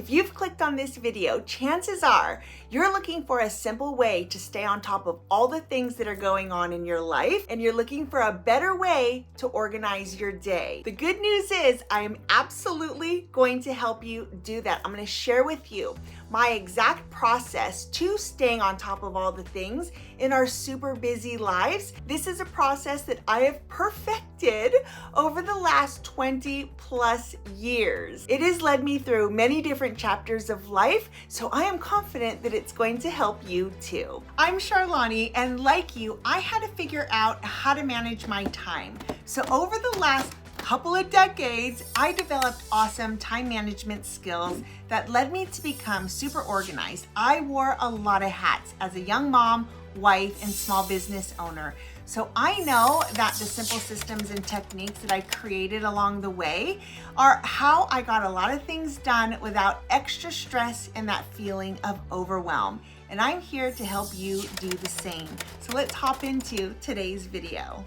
If you've clicked on this video, chances are you're looking for a simple way to stay on top of all the things that are going on in your life, and you're looking for a better way to organize your day. The good news is I am absolutely going to help you do that. I'm going to share with you my exact process to staying on top of all the things in our super busy lives. This is a process that I have perfected over the last 20 plus years. It has led me through many different chapters of life, so I am confident that it's going to help you too. I'm Charlani, and like you, I had to figure out how to manage my time. So over the last couple of decades, I developed awesome time management skills that led me to become super organized. I wore a lot of hats as a young mom, wife, and small business owner. So I know that the simple systems and techniques that I created along the way are how I got a lot of things done without extra stress and that feeling of overwhelm. And I'm here to help you do the same. So let's hop into today's video.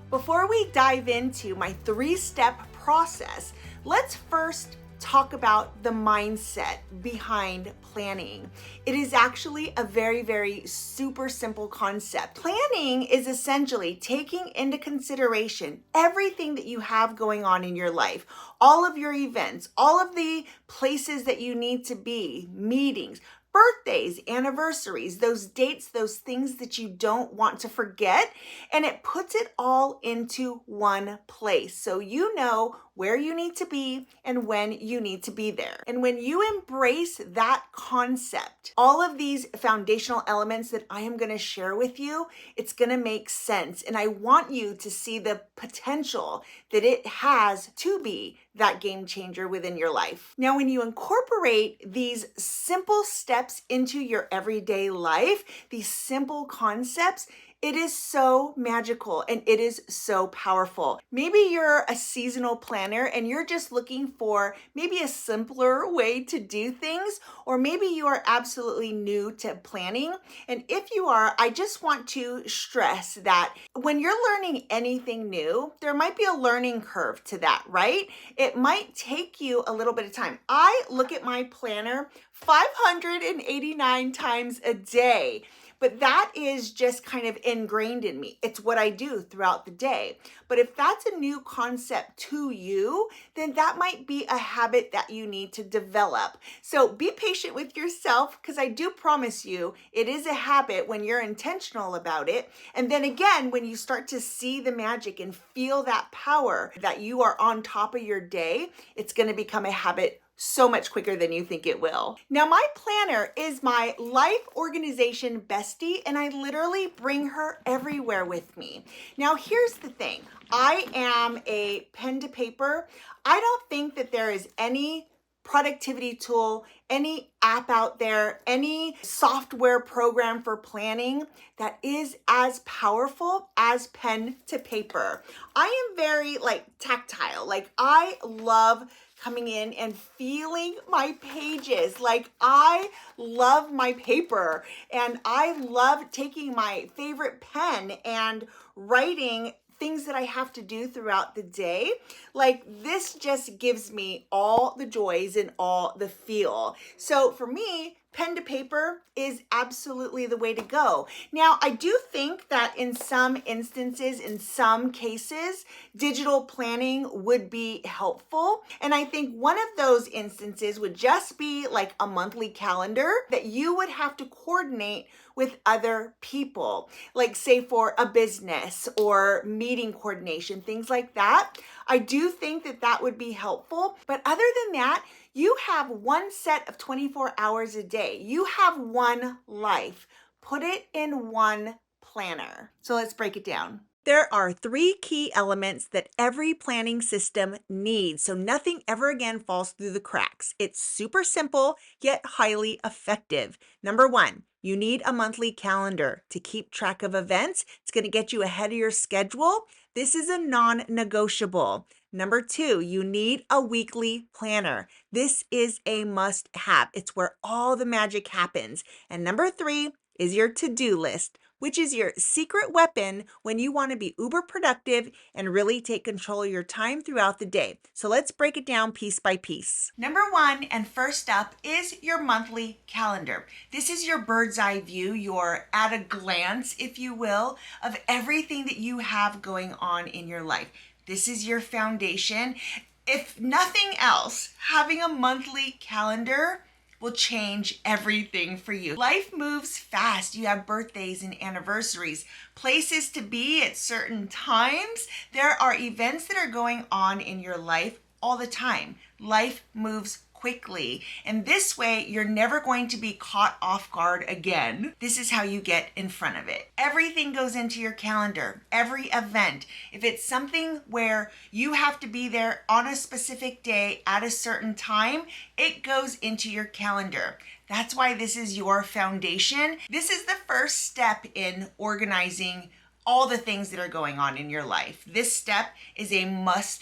Before we dive into my 3-step process, let's first talk about the mindset behind planning. It is actually a very super simple concept. Planning is essentially taking into consideration everything that you have going on in your life, all of your events, all of the places that you need to be, meetings, birthdays, anniversaries, those dates, those things that you don't want to forget, and it puts it all into one place. So you know where you need to be and when you need to be there. And when you embrace that concept, all of these foundational elements that I am going to share with you, it's going to make sense. And I want you to see the potential that it has to be that game changer within your life. Now, when you incorporate these simple steps into your everyday life, these simple concepts, it is so magical and it is so powerful. Maybe you're a seasonal planner and you're just looking for maybe a simpler way to do things, or maybe you are absolutely new to planning. And if you are, I just want to stress that when you're learning anything new, there might be a learning curve to that, right? It might take you a little bit of time. I look at my planner 589 times a day. But that is just kind of ingrained in me. It's what I do throughout the day. But if that's a new concept to you, then that might be a habit that you need to develop. So be patient with yourself, because I do promise you it is a habit when you're intentional about it. And then again, when you start to see the magic and feel that power that you are on top of your day, it's going to become a habit so much quicker than you think it will. Now, my planner is my life organization bestie, and I literally bring her everywhere with me. Now, here's the thing. I am a pen to paper. I don't think that there is any productivity tool, any app out there, any software program for planning that is as powerful as pen to paper. I am very tactile. I love coming in and feeling my pages. I love my paper, and I love taking my favorite pen and writing things that I have to do throughout the day. This just gives me all the joys and all the feel. So for me, pen to paper is absolutely the way to go. Now, I do think that in some instances, in some cases, digital planning would be helpful. And I think one of those instances would just be like a monthly calendar that you would have to coordinate with other people, like say for a business or meeting coordination, things like that. I do think that that would be helpful. But other than that, you have one set of 24 hours a day. You have one life. Put it in one planner. So let's break it down. There are 3 key elements that every planning system needs, so nothing ever again falls through the cracks. It's super simple, yet highly effective. Number 1, you need a monthly calendar to keep track of events. It's going to get you ahead of your schedule. This is a non-negotiable. Number 2, you need a weekly planner. This is a must-have. It's where all the magic happens. And number 3 is your to-do list. which is your secret weapon when you want to be uber productive and really take control of your time throughout the day. So let's break it down piece by piece. Number one, and first up, is your monthly calendar. This is your bird's eye view, your at a glance, if you will, of everything that you have going on in your life. This is your foundation. If nothing else, having a monthly calendar will change everything for you. Life moves fast. You have birthdays and anniversaries, places to be at certain times. There are events that are going on in your life all the time. Life moves quickly, and this way you're never going to be caught off guard again. This is how you get in front of it. Everything goes into your calendar, every event. If it's something where you have to be there on a specific day at a certain time, it goes into your calendar. That's why this is your foundation. This is the first step in organizing all the things that are going on in your life. This step is a must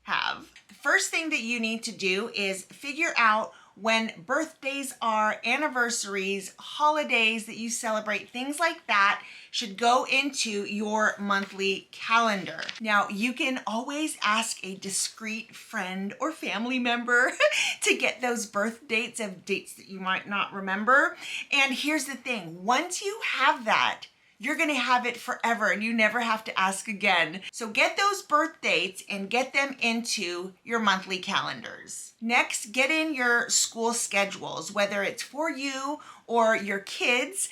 have. The first thing that you need to do is figure out when birthdays are, anniversaries, holidays that you celebrate, things like that should go into your monthly calendar. Now, you can always ask a discreet friend or family member to get those birth dates of dates that you might not remember. And here's the thing, once you have that, you're gonna have it forever and you never have to ask again. So get those birth dates and get them into your monthly calendars. Next, get in your school schedules, whether it's for you or your kids.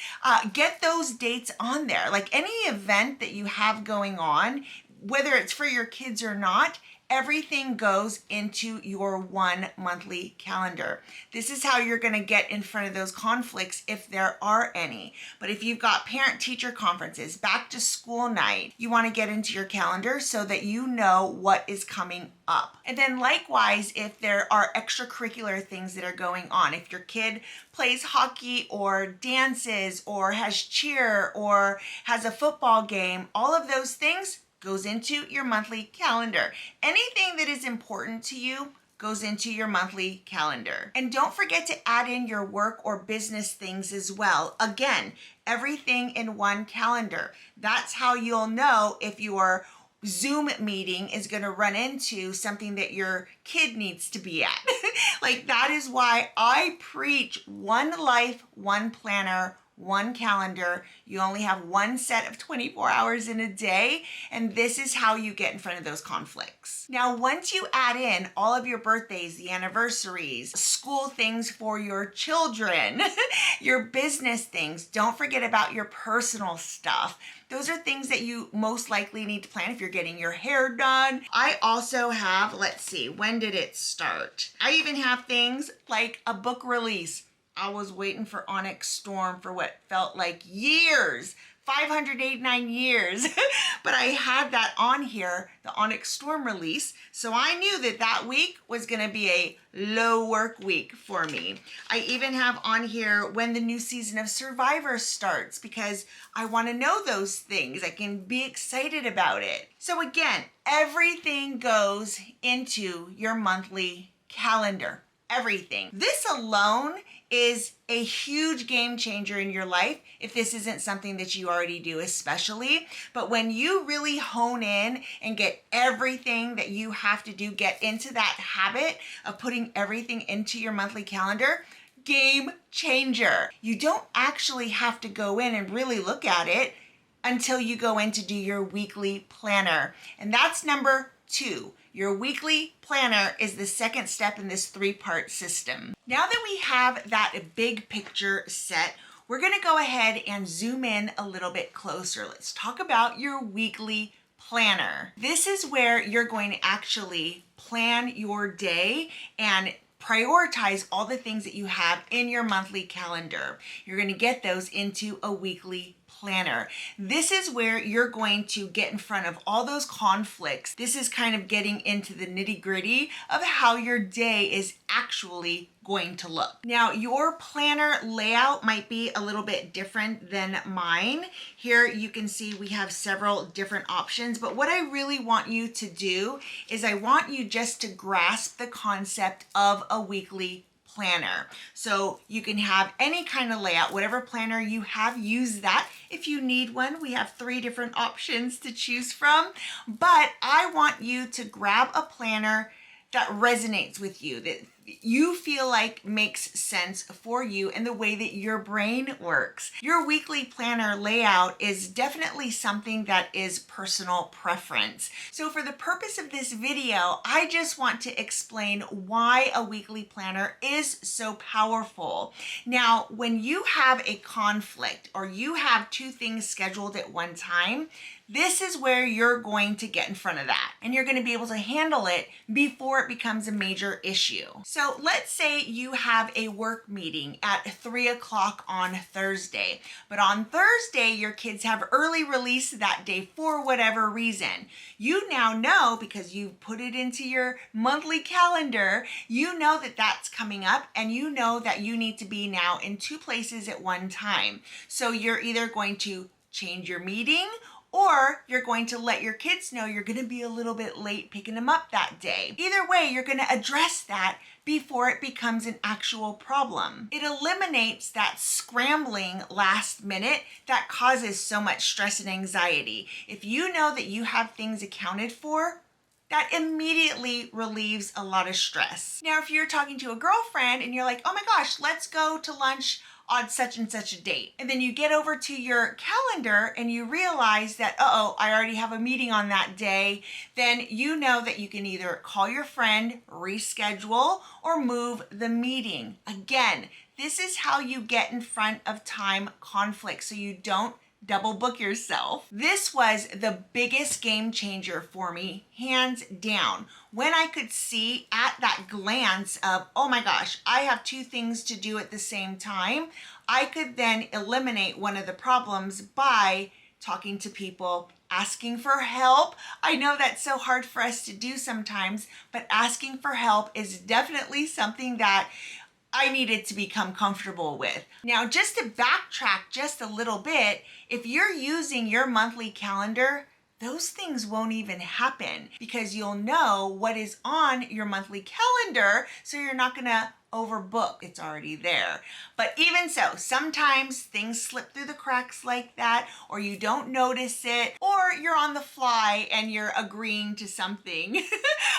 Get those dates on there. Like any event that you have going on, whether it's for your kids or not, everything goes into your one monthly calendar. This is how you're going to get in front of those conflicts if there are any. But if you've got parent-teacher conferences, back to school night, you want to get into your calendar so that you know what is coming up. And then likewise, if there are extracurricular things that are going on, if your kid plays hockey or dances or has cheer or has a football game, all of those things goes into your monthly calendar. Anything that is important to you goes into your monthly calendar. And don't forget to add in your work or business things as well. Again, everything in one calendar. That's how you'll know if your Zoom meeting is going to run into something that your kid needs to be at. Like, that is why I preach one life, one planner, one calendar. You only have one set of 24 hours in a day, and this is how you get in front of those conflicts. Now, once you add in all of your birthdays, the anniversaries, school things for your children, your business things, don't forget about your personal stuff. Those are things that you most likely need to plan if you're getting your hair done. I also have, let's see, when did it start? I even have things like a book release. I was waiting for Onyx Storm for what felt like years, 589 years, but I had that on here, the Onyx Storm release, so I knew that that week was gonna be a low work week for me. I even have on here when the new season of Survivor starts because I wanna know those things. I can be excited about it. So again, everything goes into your monthly calendar. Everything. This alone is a huge game changer in your life if this isn't something that you already do especially. But when you really hone in and get everything that you have to do, get into that habit of putting everything into your monthly calendar, game changer. You don't actually have to go in and really look at it until you go in to do your weekly planner. And that's number 2. Your weekly planner is the second step in this 3-part system. Now that we have that big picture set, we're gonna go ahead and zoom in a little bit closer. Let's talk about your weekly planner. This is where you're going to actually plan your day and prioritize all the things that you have in your monthly calendar. You're going to get those into a weekly planner. This is where you're going to get in front of all those conflicts. This is kind of getting into the nitty-gritty of how your day is actually going to look. Now, your planner layout might be a little bit different than mine. Here you can see we have several different options, but what I really want you to do is I want you just to grasp the concept of a weekly planner. So you can have any kind of layout, whatever planner you have, use that. If you need one, we have 3 different options to choose from. But I want you to grab a planner that resonates with you, that you feel like makes sense for you and the way that your brain works. Your weekly planner layout is definitely something that is personal preference. So for the purpose of this video, I just want to explain why a weekly planner is so powerful. Now, when you have a conflict or you have 2 things scheduled at one time, this is where you're going to get in front of that and you're going to be able to handle it before it becomes a major issue. So let's say you have a work meeting at 3 o'clock on Thursday, but on Thursday your kids have early release that day for whatever reason. You now know, because you've put it into your monthly calendar, you know that that's coming up and you know that you need to be now in 2 places at one time. So you're either going to change your meeting or you're going to let your kids know you're going to be a little bit late picking them up that day. Either way, you're going to address that before it becomes an actual problem. It eliminates that scrambling last minute that causes so much stress and anxiety. If you know that you have things accounted for, that immediately relieves a lot of stress. Now, if you're talking to a girlfriend and you're like, oh my gosh, let's go to lunch on such and such a date. And then you get over to your calendar and you realize that, I already have a meeting on that day. Then you know that you can either call your friend, reschedule, or move the meeting. Again, this is how you get in front of time conflict so you don't double book yourself. This was the biggest game changer for me, hands down. When I could see at that glance of, oh my gosh, I have 2 things to do at the same time, I could then eliminate one of the problems by talking to people, asking for help. I know that's so hard for us to do sometimes, but asking for help is definitely something that I needed to become comfortable with. Now, just to backtrack just a little bit, if you're using your monthly calendar, those things won't even happen because you'll know what is on your monthly calendar, so you're not gonna overbook. It's already there. But even so, sometimes things slip through the cracks like that, or you don't notice it, or you're on the fly and you're agreeing to something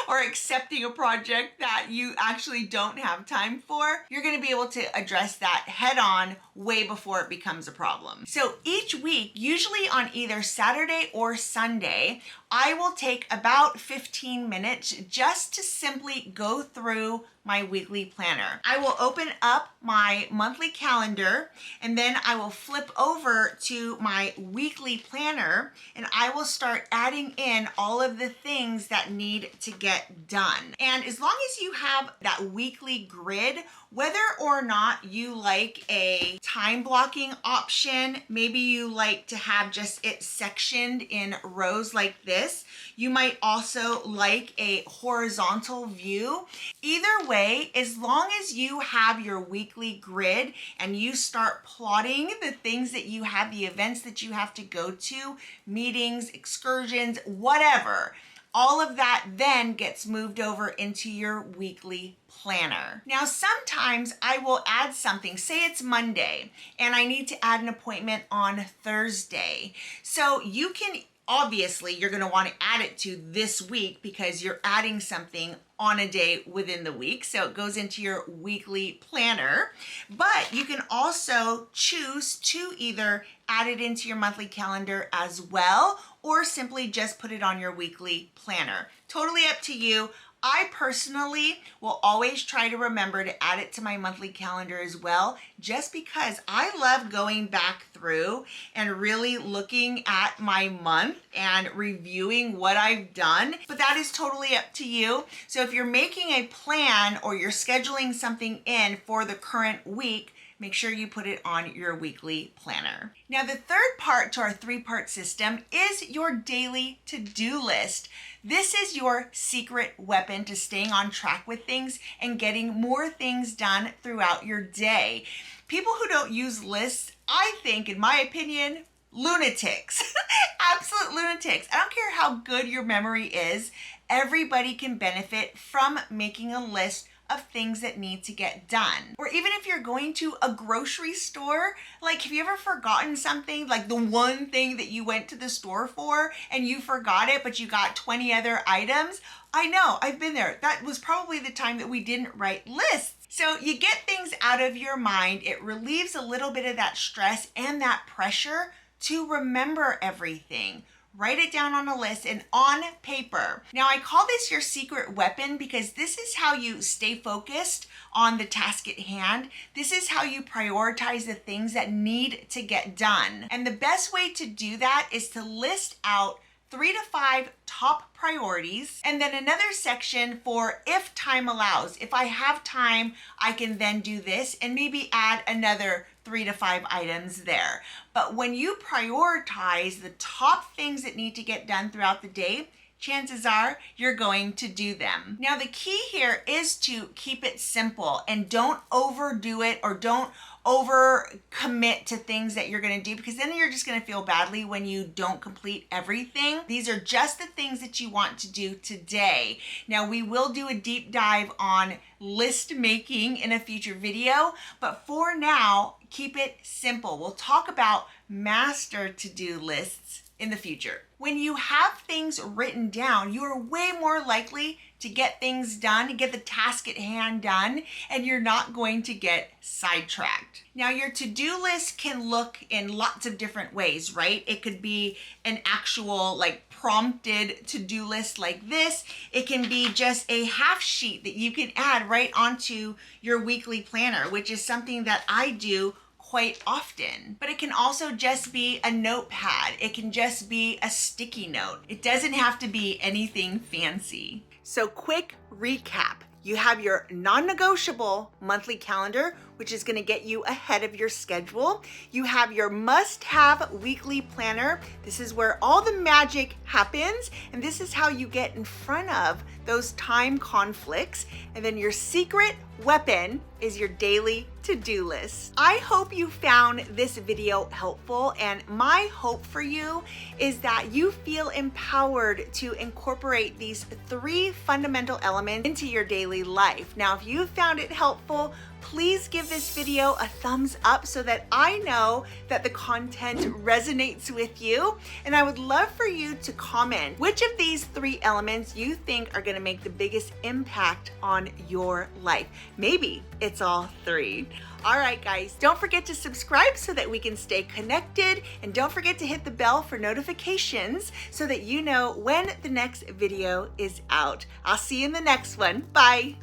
or accepting a project that you actually don't have time for. You're going to be able to address that head on way before it becomes a problem. So each week, usually on either Saturday or Sunday, I will take about 15 minutes just to simply go through my weekly planner. I will open up my monthly calendar and then I will flip over to my weekly planner and I will start adding in all of the things that need to get done. And as long as you have that weekly grid, whether or not you like a time blocking option, maybe you like to have just it sectioned in rows like this. You might also like a horizontal view. Either way, as long as you have your weekly grid and you start plotting the things that you have, the events that you have to go to, meetings, excursions, whatever, all of that then gets moved over into your weekly planner. Now, sometimes I will add something, say it's Monday, and I need to add an appointment on Thursday. So you can, obviously, you're gonna wanna add it to this week because you're adding something on a day within the week. So it goes into your weekly planner, but you can also choose to either add it into your monthly calendar as well, or simply just put it on your weekly planner. Totally up to you. I personally will always try to remember to add it to my monthly calendar as well, just because I love going back through and really looking at my month and reviewing what I've done. But that is totally up to you. So if you're making a plan or you're scheduling something in for the current week, make sure you put it on your weekly planner. Now, the third part to our 3-part system is your daily to-do list. This is your secret weapon to staying on track with things and getting more things done throughout your day. People who don't use lists, I think, in my opinion, lunatics. Absolute lunatics. I don't care how good your memory is. Everybody can benefit from making a list of things that need to get done. Or even if you're going to a grocery store, like have you ever forgotten something, like the one thing that you went to the store for and you forgot it, but you got 20 other items? I know, I've been there. That was probably the time that we didn't write lists. So you get things out of your mind. It relieves a little bit of that stress and that pressure to remember everything. Write it down on a list and on paper. Now I call this your secret weapon because this is how you stay focused on the task at hand. This is how you prioritize the things that need to get done. And the best way to do that is to list out 3 to 5 top priorities, and then another section for if time allows. If I have time, I can then do this, and maybe add another 3 to 5 items there. But when you prioritize the top things that need to get done throughout the day, chances are you're going to do them. Now, the key here is to keep it simple and don't overdo it or don't over commit to things that you're going to do, because then you're just going to feel badly when you don't complete everything. These are just the things that you want to do today. Now, we will do a deep dive on list making in a future video, but for now, keep it simple. We'll talk about master to-do lists in the future. When you have things written down, you are way more likely to get things done, to get the task at hand done, and you're not going to get sidetracked. Now, your to-do list can look in lots of different ways, right? It could be an actual prompted to-do list like this. It can be just a half sheet that you can add right onto your weekly planner, which is something that I do quite often. But it can also just be a notepad. It can just be a sticky note. It doesn't have to be anything fancy. So quick recap. You have your non-negotiable monthly calendar, which is going to get you ahead of your schedule. You have your must-have weekly planner. This is where all the magic happens, and this is how you get in front of those time conflicts. And then your secret weapon is your daily to-do list. I hope you found this video helpful, and my hope for you is that you feel empowered to incorporate these 3 fundamental elements into your daily life. Now, if you found it helpful, please give this video a thumbs up so that I know that the content resonates with you. And I would love for you to comment which of these 3 elements you think are going to make the biggest impact on your life. Maybe it's all 3. All right, guys, don't forget to subscribe so that we can stay connected. And don't forget to hit the bell for notifications so that you know when the next video is out. I'll see you in the next one. Bye.